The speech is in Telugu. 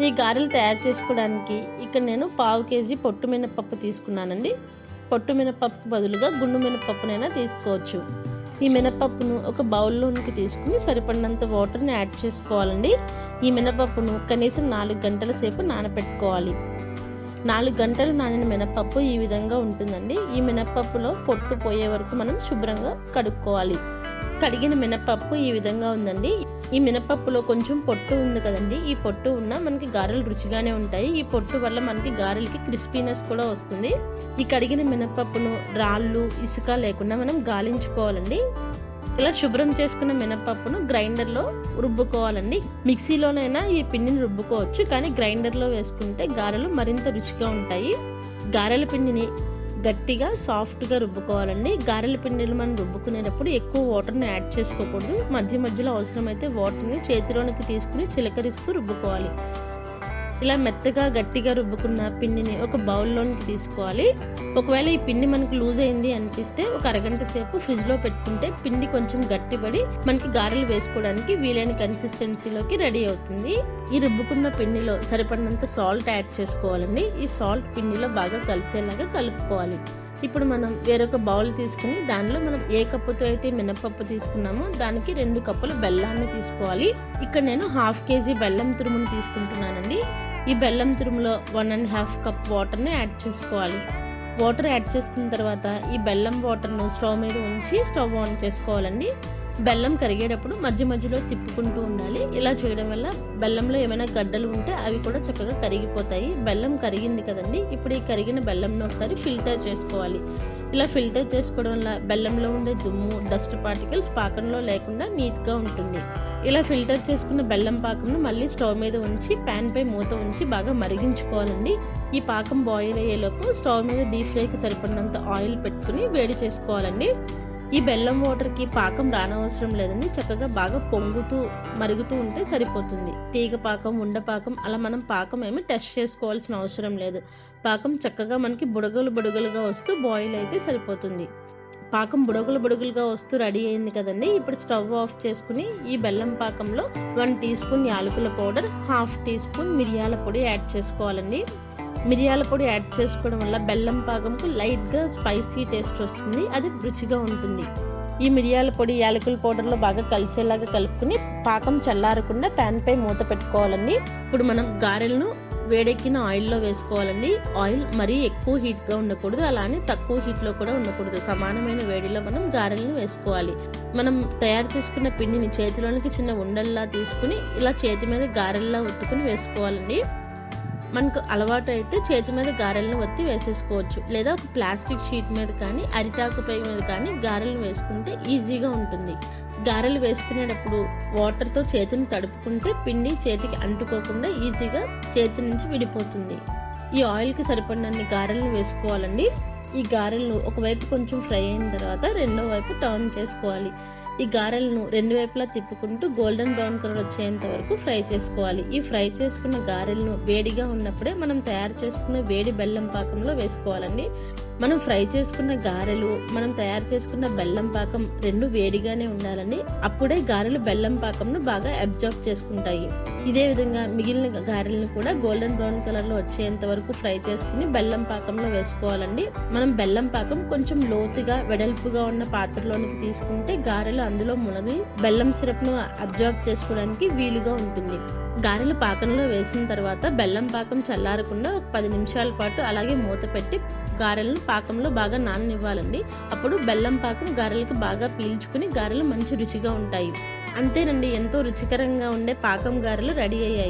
ఈ గారెలు తయారు చేసుకోవడానికి ఇక్కడ నేను పావు కేజీ పొట్టు మినపప్పు తీసుకున్నానండి. పొట్టు మినపప్పు బదులుగా గుండు మినపప్పునైనా తీసుకోవచ్చు. ఈ మినపప్పును ఒక బౌల్లోనికి తీసుకుని సరిపడినంత వాటర్ని యాడ్ చేసుకోవాలండి. ఈ మినపప్పును కనీసం 4 గంటల సేపు నానబెట్టుకోవాలి. 4 గంటలు నానిన మినపప్పు ఈ విధంగా ఉంటుందండి. ఈ మినపప్పులో పొట్టు పోయే వరకు మనం శుభ్రంగా కడుక్కోవాలి. కడిగిన మినపప్పు ఈ విధంగా ఉందండి. ఈ మినపప్పులో కొంచెం పొట్టు ఉంది కదండి, ఈ పొట్టు ఉన్న మనకి గారెలు రుచిగానే ఉంటాయి. ఈ పొట్టు వల్ల మనకి గారెలకి క్రిస్పీనెస్ కూడా వస్తుంది. ఈ కడిగిన మినపప్పును రాళ్ళు ఇసుక లేకుండా మనం గాలించుకోవాలండి. ఇలా శుభ్రం చేసుకున్న మినపప్పును గ్రైండర్లో రుబ్బుకోవాలండి. మిక్సీలోనైనా ఈ పిండిని రుబ్బుకోవచ్చు, కానీ గ్రైండర్లో వేసుకుంటే గారెలు మరింత రుచిగా ఉంటాయి. గారెల పిండిని గట్టిగా సాఫ్ట్గా రుబ్బుకోవాలండి. గారెల పిండిని మనం రుబ్బుకునేటప్పుడు ఎక్కువ వాటర్ని యాడ్ చేసుకోకూడదు. మధ్య మధ్యలో అవసరమైతే వాటర్ని చేతిలోనికి తీసుకుని చిలకరిస్తూ రుబ్బుకోవాలి. ఇలా మెత్తగా గట్టిగా రుబ్బుకున్న పిండిని ఒక బౌల్లోనికి తీసుకోవాలి. ఒకవేళ ఈ పిండి మనకు లూజ్ అయింది అనిపిస్తే ఒక అరగంట సేపు ఫ్రిడ్జ్లో పెట్టుకుంటే పిండి కొంచెం గట్టిపడి మనకి గారెలు వేసుకోవడానికి వీలైన కన్సిస్టెన్సీలోకి రెడీ అవుతుంది. ఈ రుబ్బుకున్న పిండిలో సరిపడినంత సాల్ట్ యాడ్ చేసుకోవాలండి. ఈ సాల్ట్ పిండిలో బాగా కలిసేలాగా కలుపుకోవాలి. ఇప్పుడు మనం వేరొక బౌల్ తీసుకుని దానిలో మనం ఏ కప్పుతో అయితే మినపప్పు తీసుకున్నామో దానికి 2 కప్పుల బెల్లాన్ని తీసుకోవాలి. ఇక్కడ నేను 1/2 కేజీ బెల్లం తురుమును తీసుకుంటున్నానండి. ఈ బెల్లం తురుములో 1.5 కప్ వాటర్ని యాడ్ చేసుకోవాలి. వాటర్ యాడ్ చేసుకున్న తర్వాత ఈ బెల్లం వాటర్ను స్టవ్ మీద ఉంచి స్టవ్ ఆన్ చేసుకోవాలండి. బెల్లం కరిగేటప్పుడు మధ్య మధ్యలో తిప్పుకుంటూ ఉండాలి. ఇలా చేయడం వల్ల బెల్లంలో ఏమైనా గడ్డలు ఉంటే అవి కూడా చక్కగా కరిగిపోతాయి. బెల్లం కరిగింది కదండి, ఇప్పుడు ఈ కరిగిన బెల్లంను ఒకసారి ఫిల్టర్ చేసుకోవాలి. ఇలా ఫిల్టర్ చేసుకోవడం వల్ల బెల్లంలో ఉండే దుమ్ము, డస్ట్ పార్టికల్స్ పాకంలో లేకుండా నీట్గా ఉంటుంది. ఇలా ఫిల్టర్ చేసుకున్న బెల్లం పాకంను మళ్ళీ స్టవ్ మీద ఉంచి ప్యాన్ పై మూత ఉంచి బాగా మరిగించుకోవాలండి. ఈ పాకం బాయిల్ అయ్యేలోపు స్టవ్ మీద డీప్ ఫ్రైకి సరిపడినంత ఆయిల్ పెట్టుకుని వేడి చేసుకోవాలండి. ఈ బెల్లం వాటర్కి పాకం రానవసరం లేదండి. చక్కగా బాగా పొంగుతూ మరుగుతూ ఉంటే సరిపోతుంది. తీగ పాకం, ఉండపాకం అలా మనం పాకం ఏమి టెస్ట్ చేసుకోవాల్సిన అవసరం లేదు. పాకం చక్కగా మనకి బుడగలుగా వస్తూ బాయిల్ అయితే సరిపోతుంది. పాకం బుడగలుగా వస్తూ రెడీ అయింది కదండి. ఇప్పుడు స్టవ్ ఆఫ్ చేసుకుని ఈ బెల్లం పాకంలో 1 టీ స్పూన్ యాలకుల పౌడర్, 1/2 టీ స్పూన్ మిరియాల పొడి యాడ్ చేసుకోవాలండి. మిరియాల పొడి యాడ్ చేసుకోవడం వల్ల బెల్లం పాకంకు లైట్గా స్పైసీ టేస్ట్ వస్తుంది, అది రుచిగా ఉంటుంది. ఈ మిరియాల పొడి యాలకుల పౌడర్లో బాగా కలిసేలాగా కలుపుకుని పాకం చల్లారకుండా ప్యాన్ పై మూత పెట్టుకోవాలండి. ఇప్పుడు మనం గారెలను వేడెక్కిన ఆయిల్లో వేసుకోవాలండి. ఆయిల్ మరీ ఎక్కువ హీట్గా ఉండకూడదు, అలానే తక్కువ హీట్లో కూడా ఉండకూడదు. సమానమైన వేడిలో మనం గారెలను వేసుకోవాలి. మనం తయారు చేసుకున్న పిండిని చేతిలోనికి చిన్న ఉండల్లా తీసుకుని ఇలా చేతి మీద గారెల్లా ఒత్తుకుని వేసుకోవాలండి. మనకు అలవాటు అయితే చేతి మీద గారెలను ఒత్తి వేసేసుకోవచ్చు, లేదా ఒక ప్లాస్టిక్ షీట్ మీద కానీ అరిటాకు పై మీద కానీ గారెలు వేసుకుంటే ఈజీగా ఉంటుంది. గారెలు వేసుకునేటప్పుడు వాటర్తో చేతిని తడుపుకుంటే పిండి చేతికి అంటుకోకుండా ఈజీగా చేతి నుంచి విడిపోతుంది. ఈ ఆయిల్కి సరిపడినన్ని గారెలను వేసుకోవాలండి. ఈ గారెలను ఒకవైపు కొంచెం ఫ్రై అయిన తర్వాత రెండో వైపు టర్న్ చేసుకోవాలి. ఈ గారెలను 2 వైపులా తిప్పుకుంటూ గోల్డెన్ బ్రౌన్ కలర్ వచ్చేంత వరకు ఫ్రై చేసుకోవాలి. ఈ ఫ్రై చేసుకున్న గారెలను వేడిగా ఉన్నప్పుడే మనం తయారు చేసుకున్న వేడి బెల్లం పాకంలో వేసుకోవాలండి. మనం ఫ్రై చేసుకున్న గారెలు, మనం తయారు చేసుకున్న బెల్లం పాకం 2 వేడిగానే ఉండాలండి. అప్పుడే గారెలు బెల్లం పాకంను బాగా అబ్జర్వ్ చేసుకుంటాయి. ఇదే విధంగా మిగిలిన గారెలను కూడా గోల్డెన్ బ్రౌన్ కలర్లో వచ్చేంత వరకు ఫ్రై చేసుకుని బెల్లం పాకంలో వేసుకోవాలండి. మనం బెల్లం పాకం కొంచెం లోతుగా వెడల్పుగా ఉన్న పాత్రలోనికి తీసుకుంటే గారెలు అందులో మునిగి బెల్లం సిరప్ను అబ్జర్వ్ చేసుకోవడానికి వీలుగా ఉంటుంది. గారెలు పాకంలో వేసిన తర్వాత బెల్లం పాకం చల్లారకుండా ఒక 10 నిమిషాల పాటు అలాగే మూత పెట్టి గారెలను పాకంలో బాగా నాననివ్వాలండి. అప్పుడు బెల్లం పాకం గారెలకు బాగా పీల్చుకుని గారెలు మంచి రుచిగా ఉంటాయి. అంతేనండి, ఎంతో రుచికరంగా ఉండే పాకం గారెలు రెడీ అయ్యాయి.